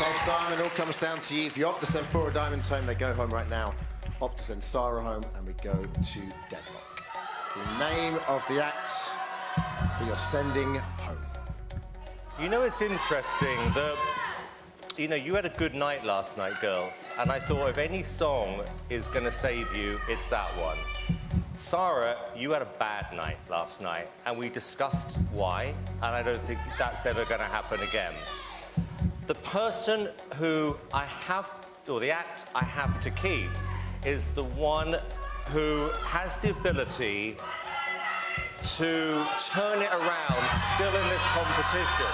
Okay, Simon, it all comes down to you. If you opt to send Four of Diamonds home, they go home right now. Opt to send Sarah home, and we go to deadlock. The name of the act that you're sending home. You know, it's interesting that, you know, you had a good night last night, girls, and I thought if any song is going to save you, it's that one. Sarah, you had a bad night last night, and we discussed why, and I don't think that's ever going to happen again. The person who I have, or the act I have to keep, is the one who has the ability to turn it around still in this competition.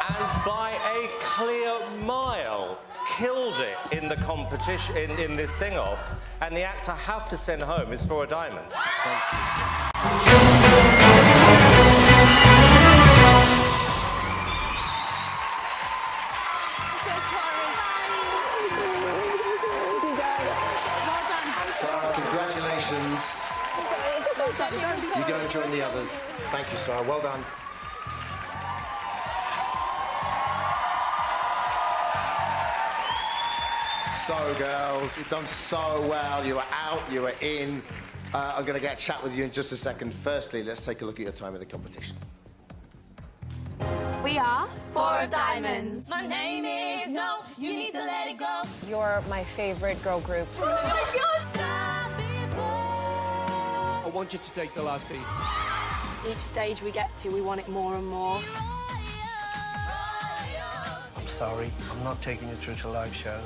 And by a clear mile, killed it in the competition, in this sing-off. And the act I have to send home is Four of Diamonds. Thank you. Congratulations. You go and join the others. Thank you, Sarah. Well done. So, girls, you've done so well. You were out, you were in. I'm going to get a chat with you in just a second. Firstly, let's take a look at your time in the competition. We are Four of Diamonds. My name is No, you need to let it go. You're my favorite girl group. I want you to take the last seat. Each stage we get to, we want it more and more. I'm sorry, I'm not taking you through to live shows.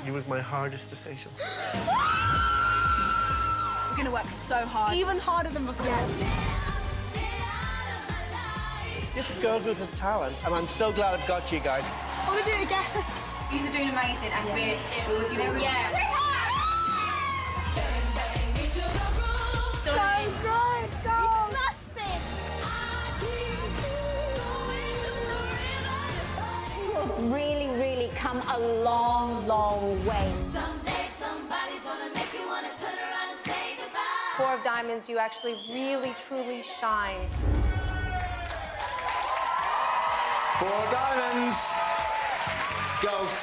You was my hardest decision. We're gonna work so hard. Even harder than before. Yeah. This girl group has talent, and I'm so glad I've got you guys. I want to do it again. You are doing amazing, and we're with you. Yeah. So good, go! Must be. You've really come a long way. Someday somebody's gonna make you wanna turn around and say goodbye. Four of Diamonds, you actually really, truly shine. Four of Diamonds. Girls,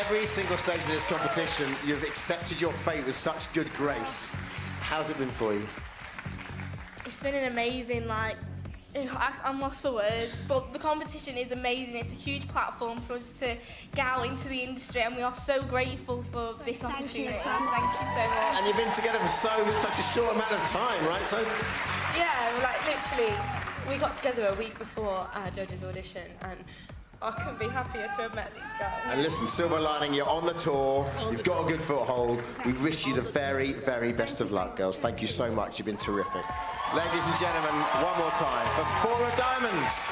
every single stage of this competition, you've accepted your fate with such good grace. How's it been for you? It's been an amazing, I'm lost for words, but the competition is amazing. It's a huge platform for us to get out into the industry, and we are so grateful for this opportunity. Thank you so much. And you've been together for such a short amount of time, right? So, Yeah, literally, we got together a week before our judges' audition, and I couldn't be happier to have met these guys. and listen, silver lining, you're on the tour, you've got a good foothold. We wish you the very, very best of luck, girls. Thank you so much. You've been terrific. Ladies and gentlemen, one more time for Four of Diamonds.